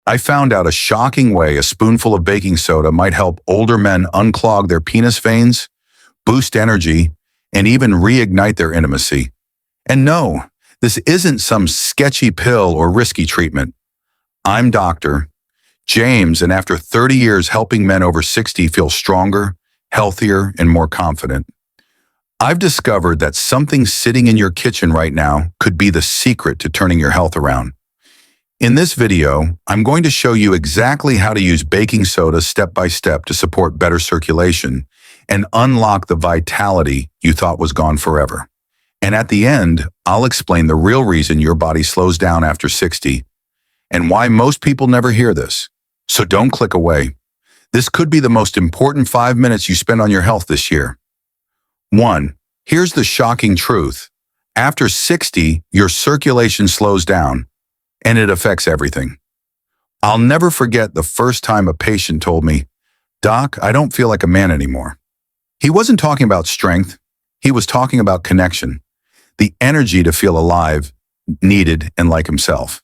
I found out a shocking way a spoonful of baking soda might help older men unclog their penis veins, boost energy, and even reignite their intimacy. And no, this isn't some sketchy pill or risky treatment. I'm Dr. James, and after 30 years helping men over 60 feel stronger, healthier, and more confident, I've discovered that something sitting in your kitchen right now could be the secret to turning your health around. In this video, I'm going to show you exactly how to use baking soda step by step to support better circulation and unlock the vitality you thought was gone forever. And at the end, I'll explain the real reason your body slows down after 60 and why most people never hear this. So don't click away. This could be the most important 5 minutes you spend on your health this year. 1. Here's the shocking truth. After 60, your circulation slows down, and it affects everything. I'll never forget the first time a patient told me, "Doc, I don't feel like a man anymore." He wasn't talking about strength. He was talking about connection, the energy to feel alive, needed, and like himself.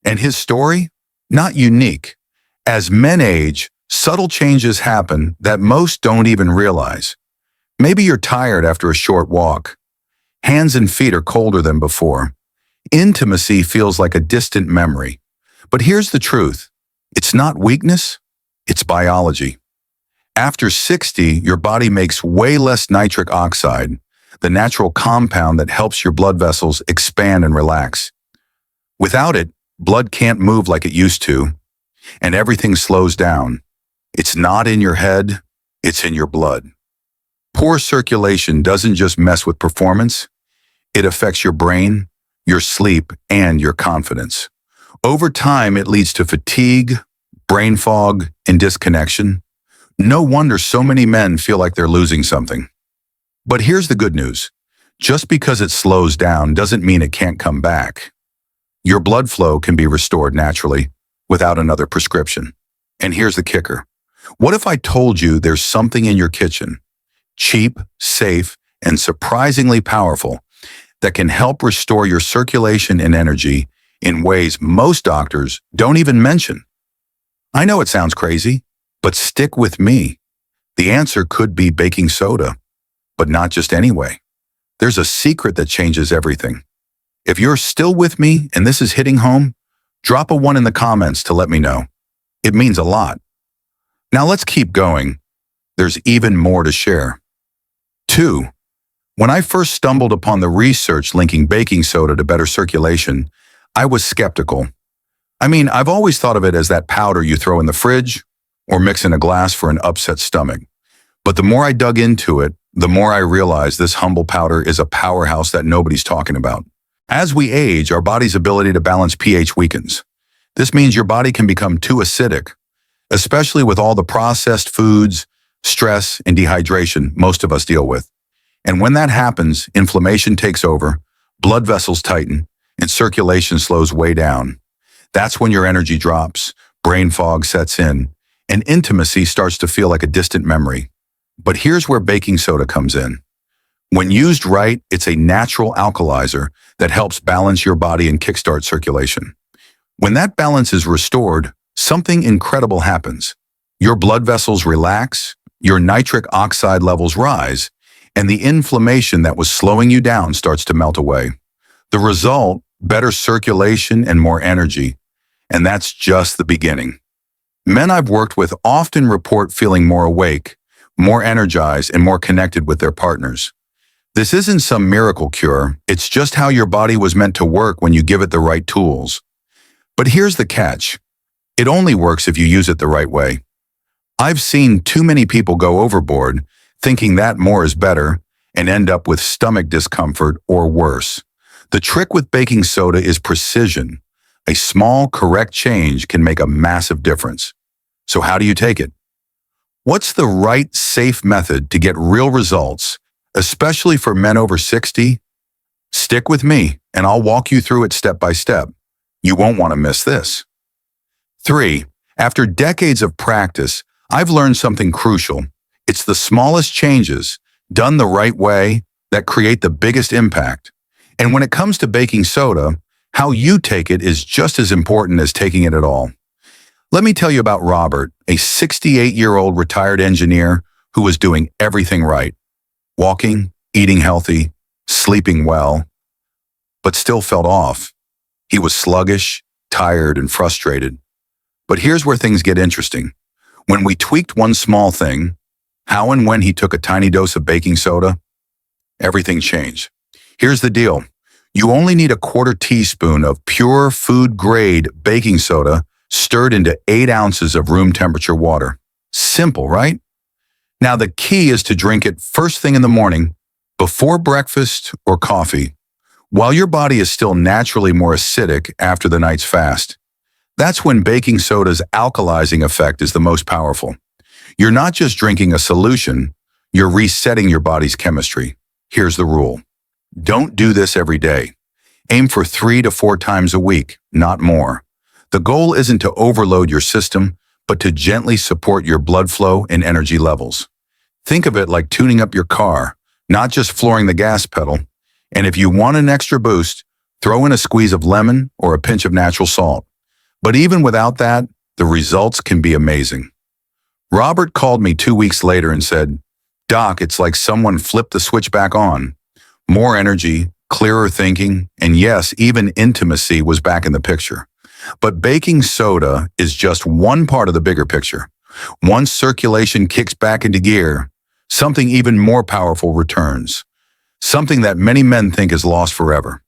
And his story? Not unique. As men age, subtle changes happen that most don't even realize. Maybe you're tired after a short walk. Hands and feet are colder than before. Intimacy feels like a distant memory. But here's the truth. It's not weakness, it's biology. After 60, your body makes way less nitric oxide, the natural compound that helps your blood vessels expand and relax. Without it, blood can't move like it used to, and everything slows down. It's not in your head, it's in your blood. Poor circulation doesn't just mess with performance, it affects your brain, your sleep, and your confidence. Over time, it leads to fatigue, brain fog, and disconnection. No wonder so many men feel like they're losing something. But here's the good news. Just because it slows down doesn't mean it can't come back. Your blood flow can be restored naturally without another prescription. And here's the kicker. What if I told you there's something in your kitchen, cheap, safe, and surprisingly powerful, that can help restore your circulation and energy in ways most doctors don't even mention? I know it sounds crazy, but stick with me. The answer could be baking soda, but not just any way. There's a secret that changes everything. If you're still with me and this is hitting home, drop a 1 in the comments to let me know. It means a lot. Now let's keep going. There's even more to share. 2. When I first stumbled upon the research linking baking soda to better circulation, I was skeptical. I've always thought of it as that powder you throw in the fridge or mix in a glass for an upset stomach. But the more I dug into it, the more I realized this humble powder is a powerhouse that nobody's talking about. As we age, our body's ability to balance pH weakens. This means your body can become too acidic, especially with all the processed foods, stress, and dehydration most of us deal with. And when that happens, inflammation takes over, blood vessels tighten, and circulation slows way down. That's when your energy drops, brain fog sets in, and intimacy starts to feel like a distant memory. But here's where baking soda comes in. When used right, it's a natural alkalizer that helps balance your body and kickstart circulation. When that balance is restored, something incredible happens. Your blood vessels relax, your nitric oxide levels rise, and the inflammation that was slowing you down starts to melt away. The result, better circulation and more energy. And that's just the beginning. Men I've worked with often report feeling more awake, more energized, and more connected with their partners. This isn't some miracle cure, it's just how your body was meant to work when you give it the right tools. But here's the catch. It only works if you use it the right way. I've seen too many people go overboard, thinking that more is better, and end up with stomach discomfort or worse. The trick with baking soda is precision. A small, correct change can make a massive difference. So how do you take it? What's the right, safe method to get real results, especially for men over 60? Stick with me, and I'll walk you through it step by step. You won't want to miss this. 3. After decades of practice, I've learned something crucial. It's the smallest changes, done the right way, that create the biggest impact. And when it comes to baking soda, how you take it is just as important as taking it at all. Let me tell you about Robert, a 68-year-old retired engineer who was doing everything right, walking, eating healthy, sleeping well, but still felt off. He was sluggish, tired, and frustrated. But here's where things get interesting. When we tweaked one small thing, how and when he took a tiny dose of baking soda, everything changed. Here's the deal. You only need a quarter teaspoon of pure food-grade baking soda stirred into 8 ounces of room temperature water. Simple, right? Now the key is to drink it first thing in the morning, before breakfast or coffee, while your body is still naturally more acidic after the night's fast. That's when baking soda's alkalizing effect is the most powerful. You're not just drinking a solution, you're resetting your body's chemistry. Here's the rule. Don't do this every day. Aim for 3 to 4 times a week, not more. The goal isn't to overload your system, but to gently support your blood flow and energy levels. Think of it like tuning up your car, not just flooring the gas pedal. And if you want an extra boost, throw in a squeeze of lemon or a pinch of natural salt. But even without that, the results can be amazing. Robert called me 2 weeks later and said, "Doc, it's like someone flipped the switch back on. More energy, clearer thinking, and yes, even intimacy was back in the picture." But baking soda is just one part of the bigger picture. Once circulation kicks back into gear, something even more powerful returns. Something that many men think is lost forever.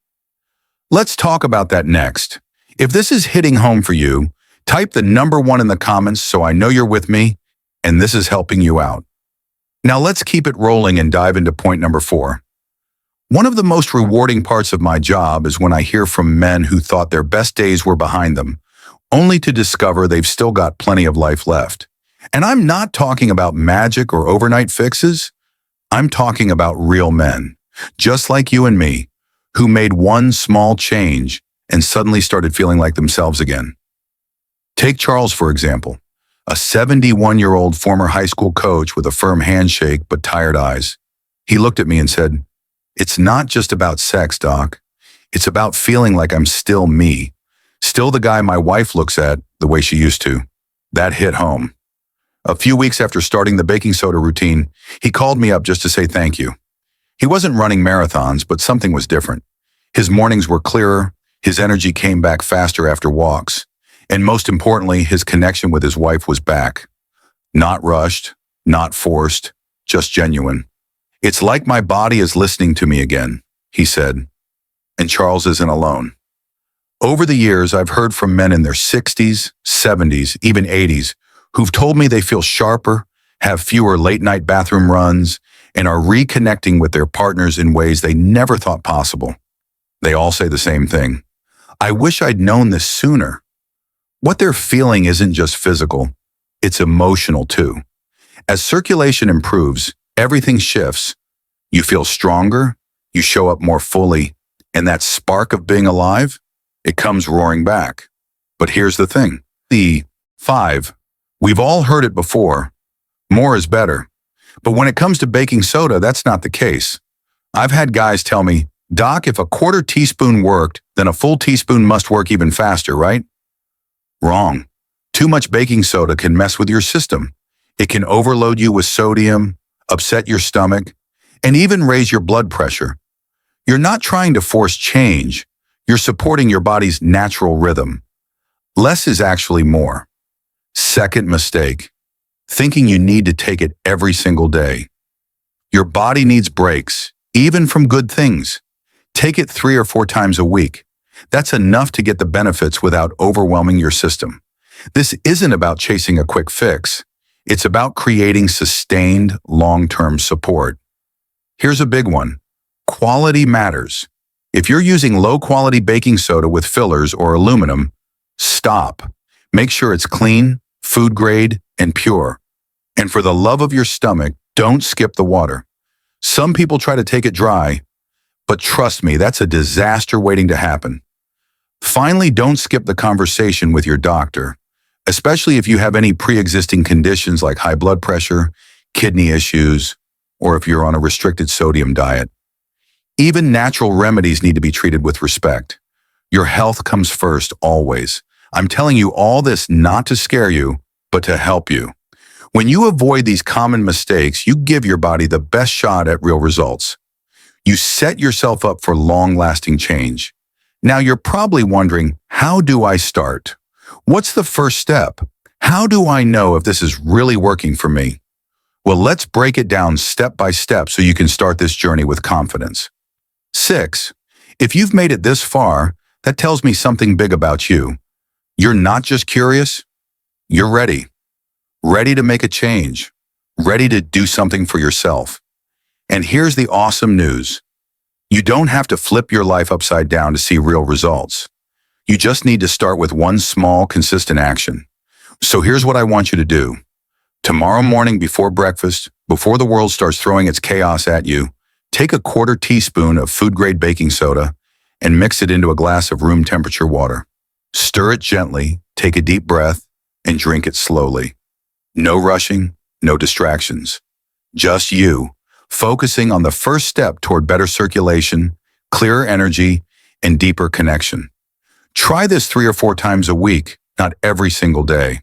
Let's talk about that next. If this is hitting home for you, type the number 1 in the comments so I know you're with me and this is helping you out. Now let's keep it rolling and dive into point number 4. One of the most rewarding parts of my job is when I hear from men who thought their best days were behind them, only to discover they've still got plenty of life left. And I'm not talking about magic or overnight fixes. I'm talking about real men, just like you and me, who made one small change and suddenly started feeling like themselves again. Take Charles, for example, a 71-year-old former high school coach with a firm handshake but tired eyes. He looked at me and said, "It's not just about sex, Doc. It's about feeling like I'm still me, still the guy my wife looks at the way she used to." That hit home. A few weeks after starting the baking soda routine, he called me up just to say thank you. He wasn't running marathons, but something was different. His mornings were clearer, his energy came back faster after walks, and most importantly, his connection with his wife was back. Not rushed, not forced, just genuine. "It's like my body is listening to me again," he said. And Charles isn't alone. Over the years, I've heard from men in their 60s, 70s, even 80s, who've told me they feel sharper, have fewer late-night bathroom runs, and are reconnecting with their partners in ways they never thought possible. They all say the same thing. "I wish I'd known this sooner." What they're feeling isn't just physical, it's emotional too. As circulation improves, everything shifts. You feel stronger, you show up more fully, and that spark of being alive, it comes roaring back. But here's the thing. The 5. We've all heard it before. More is better. But when it comes to baking soda, that's not the case. I've had guys tell me, "Doc, if a quarter teaspoon worked, then a full teaspoon must work even faster, right?" Wrong. Too much baking soda can mess with your system. It can overload you with sodium, upset your stomach, and even raise your blood pressure. You're not trying to force change. You're supporting your body's natural rhythm. Less is actually more. Second mistake, thinking you need to take it every single day. Your body needs breaks, even from good things. Take it 3 or 4 times a week. That's enough to get the benefits without overwhelming your system. This isn't about chasing a quick fix. It's about creating sustained, long-term support. Here's a big one. Quality matters. If you're using low-quality baking soda with fillers or aluminum, stop. Make sure it's clean, food grade, and pure. And for the love of your stomach, don't skip the water. Some people try to take it dry, but trust me, that's a disaster waiting to happen. Finally, don't skip the conversation with your doctor, especially if you have any pre-existing conditions like high blood pressure, kidney issues, or if you're on a restricted sodium diet. Even natural remedies need to be treated with respect. Your health comes first, always. I'm telling you all this not to scare you, but to help you. When you avoid these common mistakes, you give your body the best shot at real results. You set yourself up for long-lasting change. Now you're probably wondering, how do I start? What's the first step? How do I know if this is really working for me? Well, let's break it down step by step so you can start this journey with confidence. 6. If you've made it this far, that tells me something big about you. You're not just curious, you're ready. Ready to make a change. Ready to do something for yourself. And here's the awesome news. You don't have to flip your life upside down to see real results. You just need to start with one small, consistent action. So here's what I want you to do. Tomorrow morning before breakfast, before the world starts throwing its chaos at you, take a 1/4 teaspoon of food-grade baking soda and mix it into a glass of room temperature water. Stir it gently, take a deep breath, and drink it slowly. No rushing, no distractions. Just you, focusing on the first step toward better circulation, clearer energy, and deeper connection. Try this 3 or 4 times a week, not every single day.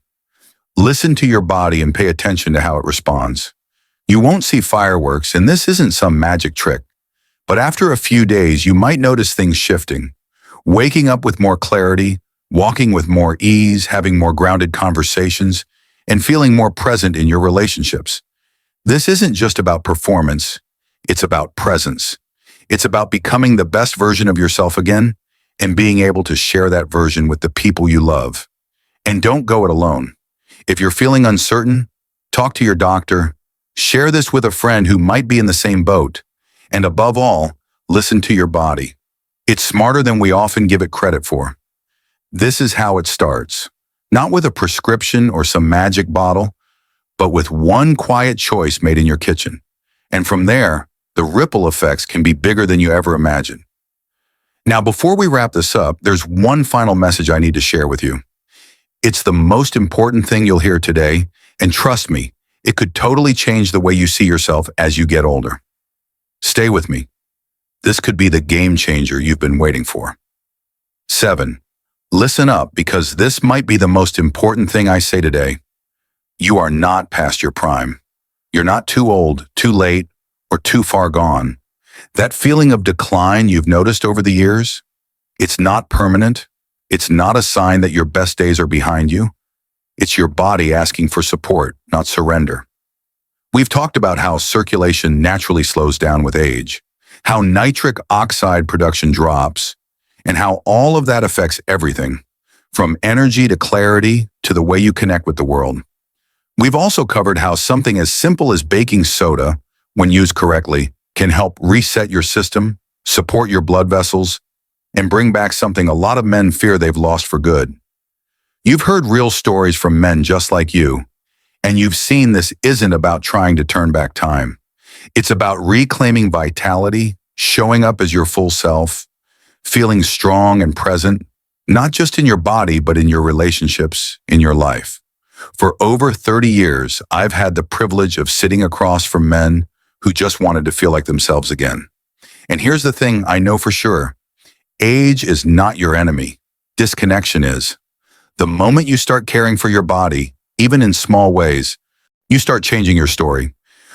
Listen to your body and pay attention to how it responds. You won't see fireworks, and this isn't some magic trick. But after a few days, you might notice things shifting. Waking up with more clarity, walking with more ease, having more grounded conversations, and feeling more present in your relationships. This isn't just about performance, it's about presence. It's about becoming the best version of yourself again and being able to share that version with the people you love. And don't go it alone. If you're feeling uncertain, talk to your doctor, share this with a friend who might be in the same boat, and above all, listen to your body. It's smarter than we often give it credit for. This is how it starts. Not with a prescription or some magic bottle, but with one quiet choice made in your kitchen. And from there, the ripple effects can be bigger than you ever imagined. Now, before we wrap this up, there's one final message I need to share with you. It's the most important thing you'll hear today, and trust me, it could totally change the way you see yourself as you get older. Stay with me. This could be the game changer you've been waiting for. 7. Listen up, because this might be the most important thing I say today. You are not past your prime. You're not too old, too late, or too far gone. That feeling of decline you've noticed over the years, it's not permanent. It's not a sign that your best days are behind you. It's your body asking for support, not surrender. We've talked about how circulation naturally slows down with age, how nitric oxide production drops, and how all of that affects everything, from energy to clarity to the way you connect with the world. We've also covered how something as simple as baking soda, when used correctly, can help reset your system, support your blood vessels, and bring back something a lot of men fear they've lost for good. You've heard real stories from men just like you, and you've seen this isn't about trying to turn back time. It's about reclaiming vitality, showing up as your full self, feeling strong and present, not just in your body, but in your relationships, in your life. For over 30 years, I've had the privilege of sitting across from men who just wanted to feel like themselves again. And here's the thing I know for sure. Age is not your enemy. Disconnection is. The moment you start caring for your body, even in small ways, you start changing your story.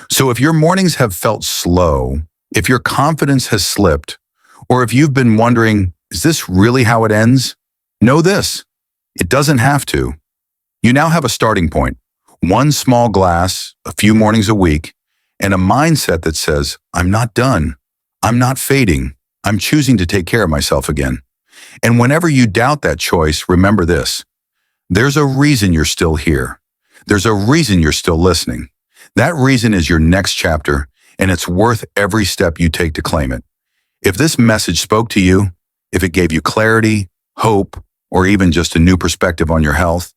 So if your mornings have felt slow, if your confidence has slipped, or if you've been wondering, is this really how it ends? Know this, it doesn't have to. You now have a starting point, one small glass, a few mornings a week, and a mindset that says, I'm not done. I'm not fading. I'm choosing to take care of myself again. And whenever you doubt that choice, remember this. There's a reason you're still here. There's a reason you're still listening. That reason is your next chapter, and it's worth every step you take to claim it. If this message spoke to you, if it gave you clarity, hope, or even just a new perspective on your health,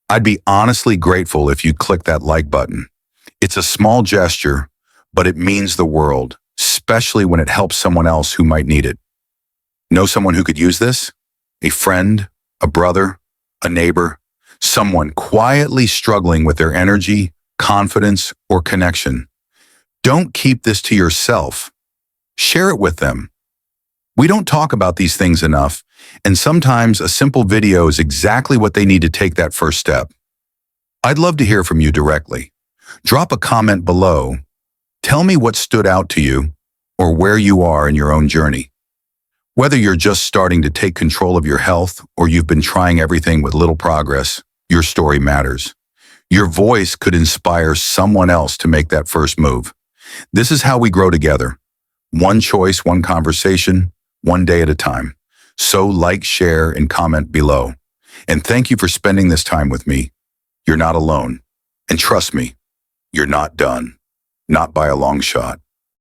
I'd be honestly grateful if you'd click that like button. It's a small gesture, but it means the world, especially when it helps someone else who might need it. Know someone who could use this? A friend, a brother, a neighbor, someone quietly struggling with their energy, confidence, or connection. Don't keep this to yourself. Share it with them. We don't talk about these things enough, And sometimes a simple video is exactly what they need to take that first step. I'd love to hear from you directly. Drop a comment below. Tell me what stood out to you or where you are in your own journey. Whether you're just starting to take control of your health or you've been trying everything with little progress, your story matters. Your voice could inspire someone else to make that first move. This is how we grow together. One choice, one conversation, one day at a time. So like, share, and comment below. And thank you for spending this time with me. You're not alone. And trust me, you're not done. Not by a long shot.